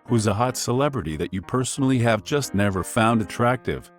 Who's a hot celebrity that you personally have just never found attractive?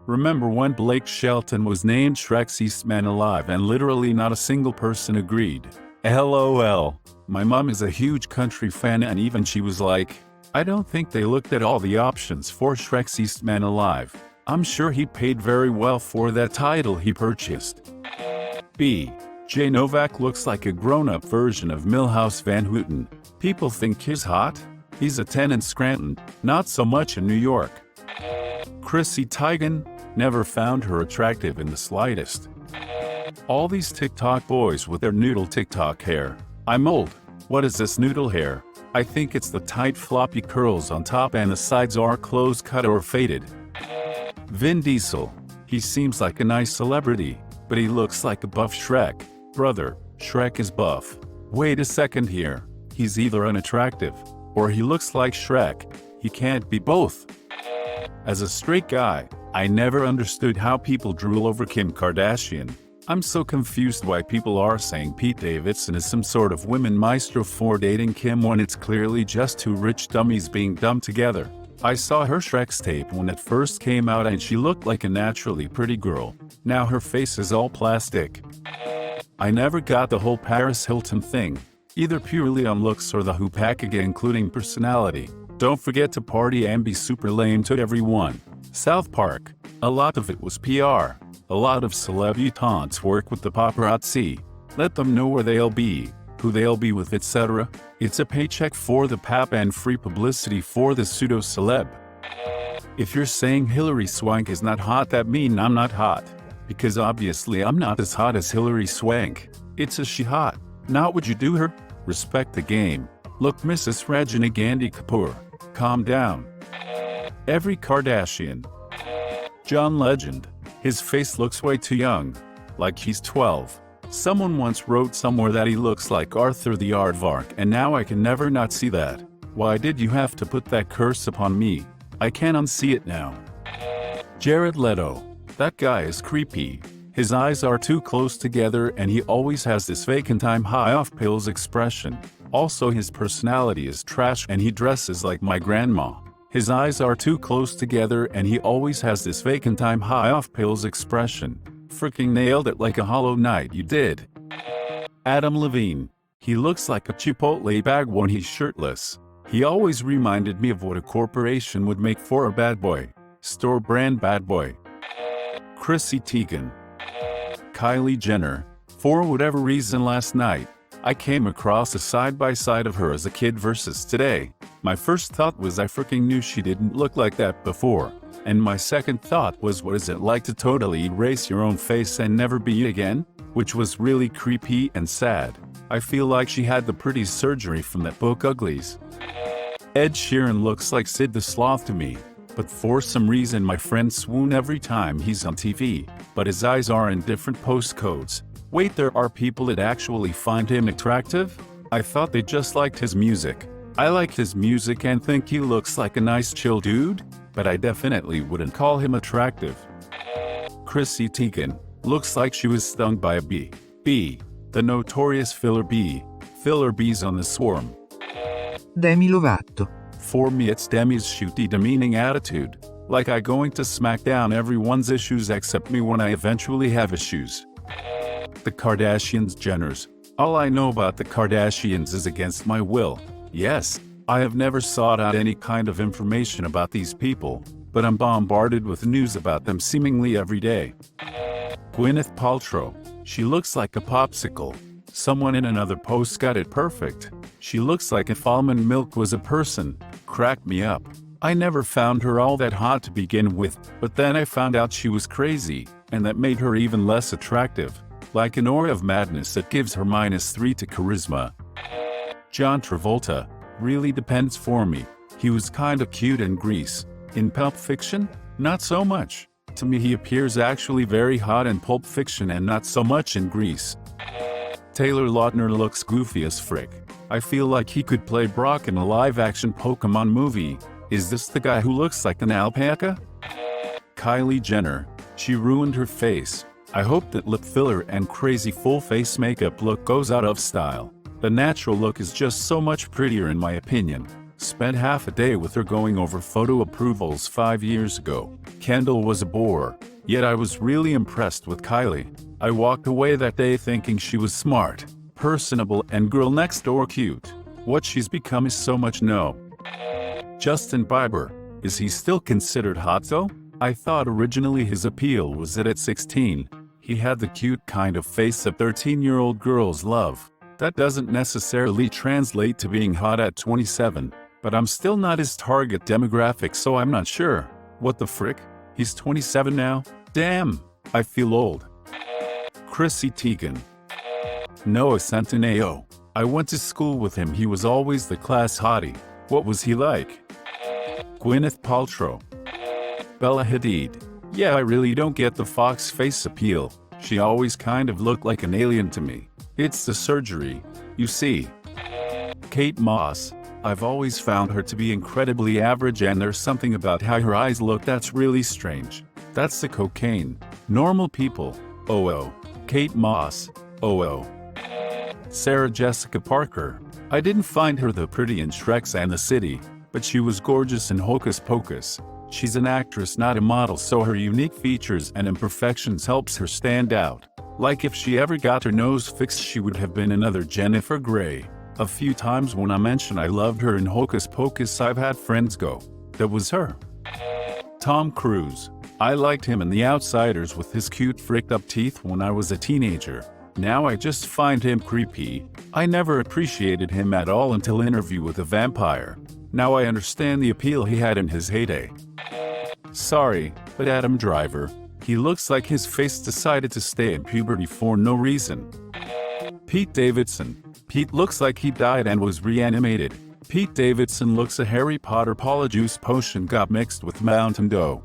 Remember when Blake Shelton was named Shrek's Man Alive and literally not a single person agreed? LOL. My mom is a huge country fan and even she was like, I don't think they looked at all the options for Shrek's Man Alive. I'm sure he paid very well for that title he purchased. B. Jay Novak looks like a grown-up version of Milhouse Van Houten. People think he's hot? He's a 10 in Scranton, not so much in New York. Chrissy Teigen, never found her attractive in the slightest. All these TikTok boys with their noodle TikTok hair. I'm old. What is this noodle hair? I think it's the tight floppy curls on top and the sides are close cut or faded. Vin Diesel. He seems like a nice celebrity, but he looks like a buff Shrek. Brother, Shrek is buff. Wait a second here. He's either unattractive, or he looks like Shrek. He can't be both. As a straight guy, I never understood how people drool over Kim Kardashian. I'm so confused why people are saying Pete Davidson is some sort of women maestro for dating Kim when it's clearly just two rich dummies being dumped together. I saw her Shrek's tape when it first came out and she looked like a naturally pretty girl. Now her face is all plastic. I never got the whole Paris Hilton thing, either purely on looks or the whole package including personality. Don't forget to party and be super lame to everyone. South Park. A lot of it was PR. A lot of celebrities work with the paparazzi. Let them know where they'll be, who they'll be with, etc. It's a paycheck for the pap and free publicity for the pseudo-celeb. If you're saying Hilary Swank is not hot, that means I'm not hot. Because obviously I'm not as hot as Hilary Swank. It's a she hot. Not would you do her? Respect the game. Look, Mrs. Regina Gandhi Kapoor. Calm down. Every Kardashian. John Legend. His face looks way too young. Like he's 12. Someone once wrote somewhere that he looks like Arthur the Aardvark, and now I can never not see that. Why did you have to put that curse upon me? I can't unsee it now. Jared Leto. That guy is creepy. His eyes are too close together and he always has this vacant I'm high off pills expression. Also his personality is trash and he dresses like my grandma. His eyes are too close together and he always has this vacant I'm high off pills expression. Freaking nailed it like a hollow knight, you did. Adam Levine. He looks like a Chipotle bag when he's shirtless. He always reminded me of what a corporation would make for a bad boy. Store brand bad boy. Chrissy Teigen. Kylie Jenner. For whatever reason last night, I came across a side-by-side of her as a kid versus today. My first thought was I freaking knew she didn't look like that before. And my second thought was, what is it like to totally erase your own face and never be you again? Which was really creepy and sad. I feel like she had the pretty surgery from that book Uglies. Ed Sheeran looks like Sid the Sloth to me. But for some reason my friends swoon every time he's on TV. But his eyes are in different postcodes. Wait, there are people that actually find him attractive? I thought they just liked his music. I like his music and think he looks like a nice chill dude, but I definitely wouldn't call him attractive. Chrissy Teigen. Looks like she was stung by a bee. B. The notorious filler bee. Filler bees on the swarm. Demi Lovato. For me it's Demi's shooty demeaning attitude. Like I going to smack down everyone's issues except me when I eventually have issues. The Kardashians Jenners. All I know about the Kardashians is against my will. Yes, I have never sought out any kind of information about these people, but I'm bombarded with news about them seemingly every day. Gwyneth Paltrow. She looks like a popsicle. Someone in another post got it perfect. She looks like if almond milk was a person. Cracked me up. I never found her all that hot to begin with, but then I found out she was crazy, and that made her even less attractive. Like an aura of madness that gives her -3 to charisma. John Travolta. Really depends for me. He was kinda cute in Grease. In Pulp Fiction? Not so much. To me he appears actually very hot in Pulp Fiction and not so much in Grease. Taylor Lautner looks goofy as frick. I feel like he could play Brock in a live-action Pokemon movie. Is this the guy who looks like an alpaca? Kylie Jenner. She ruined her face. I hope that lip filler and crazy full-face makeup look goes out of style. The natural look is just so much prettier in my opinion. Spent half a day with her going over photo approvals 5 years ago. Kendall was a bore, yet I was really impressed with Kylie. I walked away that day thinking she was smart, personable, and girl next door cute. What she's become is so much no. Justin Bieber, is he still considered hot though? I thought originally his appeal was that at 16, he had the cute kind of face that 13-year-old girls love. That doesn't necessarily translate to being hot at 27, but I'm still not his target demographic, so I'm not sure. What the frick? He's 27 now? Damn, I feel old. Chrissy Teigen. Noah Centineo. I went to school with him. He was always the class hottie. What was he like? Gwyneth Paltrow. Bella Hadid. Yeah, I really don't get the fox face appeal. She always kind of looked like an alien to me. It's the surgery, you see. Kate Moss. I've always found her to be incredibly average, and there's something about how her eyes look that's really strange. That's the cocaine. Normal people. Oh. Kate Moss. Oh. Sarah Jessica Parker. I didn't find her the pretty in Shrek and the City, but she was gorgeous in Hocus Pocus. She's an actress, not a model, so her unique features and imperfections helps her stand out. Like if she ever got her nose fixed, she would have been another Jennifer Grey. A few times when I mentioned I loved her in Hocus Pocus, I've had friends go, "That was her." Tom Cruise. I liked him in The Outsiders with his cute fricked up teeth when I was a teenager. Now I just find him creepy. I never appreciated him at all until Interview with a Vampire. Now I understand the appeal he had in his heyday. Sorry, but Adam Driver. He looks like his face decided to stay in puberty for no reason. Pete Davidson. Pete looks like he died and was reanimated. Pete Davidson looks a Harry Potter Polyjuice potion got mixed with Mountain Dew.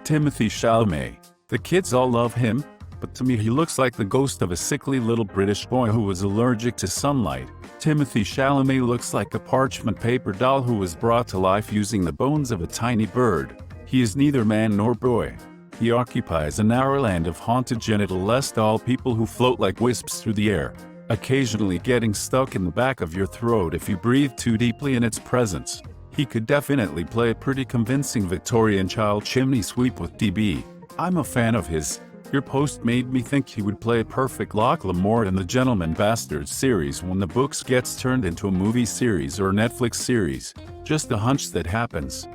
Timothée Chalamet. The kids all love him, but to me he looks like the ghost of a sickly little British boy who was allergic to sunlight. Timothée Chalamet looks like a parchment paper doll who was brought to life using the bones of a tiny bird. He is neither man nor boy. He occupies a narrow land of haunted genital-less doll people who float like wisps through the air, occasionally getting stuck in the back of your throat if you breathe too deeply in its presence. He could definitely play a pretty convincing Victorian child chimney sweep with DB. I'm a fan of his. Your post made me think he would play a perfect Locke Lamore in the Gentleman Bastards series when the books gets turned into a movie series or Netflix series. Just a hunch that happens.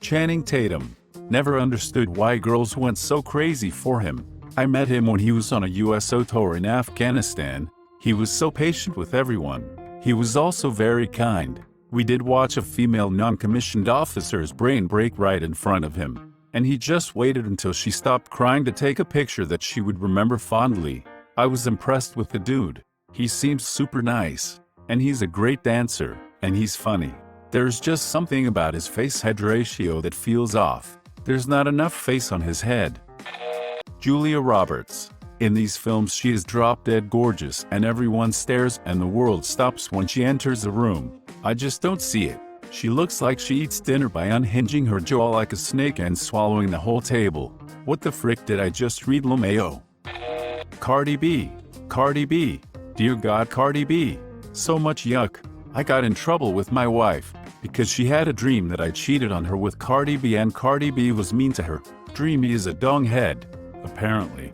Channing Tatum. Never understood why girls went so crazy for him. I met him when he was on a USO tour in Afghanistan. He was so patient with everyone. He was also very kind. We did watch a female non-commissioned officer's brain break right in front of him, and he just waited until she stopped crying to take a picture that she would remember fondly. I was impressed with the dude. He seems super nice, and he's a great dancer, and he's funny. There's just something about his face-head ratio that feels off. There's not enough face on his head. Julia Roberts. In these films she is drop-dead gorgeous and everyone stares and the world stops when she enters a room. I just don't see it. She looks like she eats dinner by unhinging her jaw like a snake and swallowing the whole table. What the frick did I just read, LMAO? Cardi B. Cardi B. Dear God, Cardi B. So much yuck. I got in trouble with my wife because she had a dream that I cheated on her with Cardi B and Cardi B was mean to her. Dreamy is a donghead, apparently.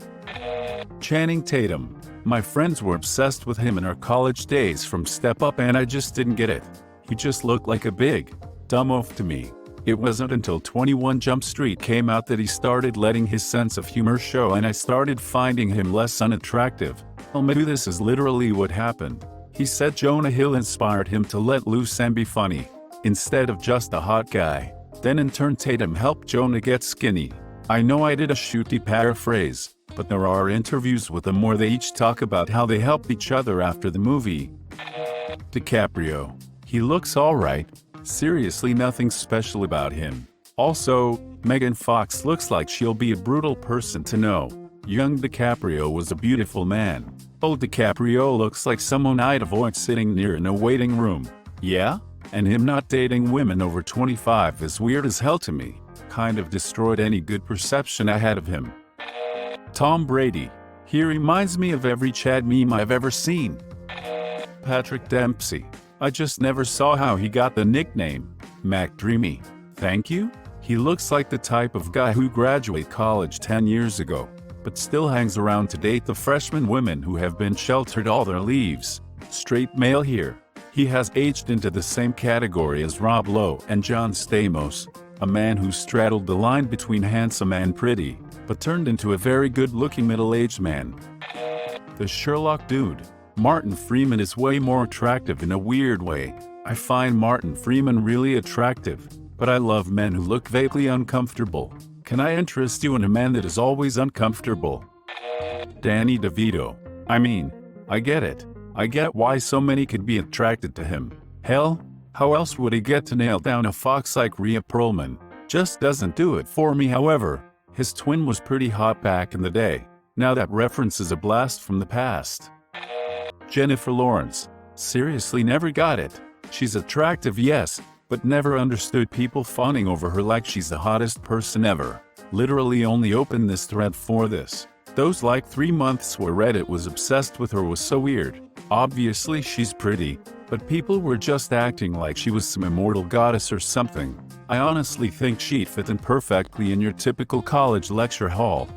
Channing Tatum. My friends were obsessed with him in our college days from Step Up and I just didn't get it. He just looked like a big, dumb oaf to me. It wasn't until 21 Jump Street came out that he started letting his sense of humor show and I started finding him less unattractive. Well, maybe this is literally what happened. He said Jonah Hill inspired him to let loose and be funny, instead of just a hot guy. Then in turn Tatum helped Jonah get skinny. I know I did a shooty paraphrase, but there are interviews with them where they each talk about how they helped each other after the movie. DiCaprio. He looks alright. Seriously, nothing special about him. Also, Megan Fox looks like she'll be a brutal person to know. Young DiCaprio was a beautiful man. Old DiCaprio looks like someone I'd avoid sitting near in a waiting room. Yeah? And him not dating women over 25 is weird as hell to me. Kind of destroyed any good perception I had of him. Tom Brady. He reminds me of every Chad meme I've ever seen. Patrick Dempsey. I just never saw how he got the nickname, Mac Dreamy. Thank you? He looks like the type of guy who graduated college 10 years ago, but still hangs around to date the freshman women who have been sheltered all their lives. Straight male here. He has aged into the same category as Rob Lowe and John Stamos, a man who straddled the line between handsome and pretty, but turned into a very good-looking middle-aged man. The Sherlock dude. Martin Freeman is way more attractive in a weird way. I find Martin Freeman really attractive, but I love men who look vaguely uncomfortable. Can I interest you in a man that is always uncomfortable? Danny DeVito. I mean, I get it. I get why so many could be attracted to him. Hell, how else would he get to nail down a fox like Rhea Perlman? Just doesn't do it for me. However, his twin was pretty hot back in the day. Now that reference is a blast from the past. Jennifer Lawrence. Seriously, never got it. She's attractive, yes, but never understood people fawning over her like she's the hottest person ever. Literally only opened this thread for this. Those like 3 months where Reddit was obsessed with her was so weird. Obviously she's pretty, but people were just acting like she was some immortal goddess or something. I honestly think she'd fit in perfectly in your typical college lecture hall.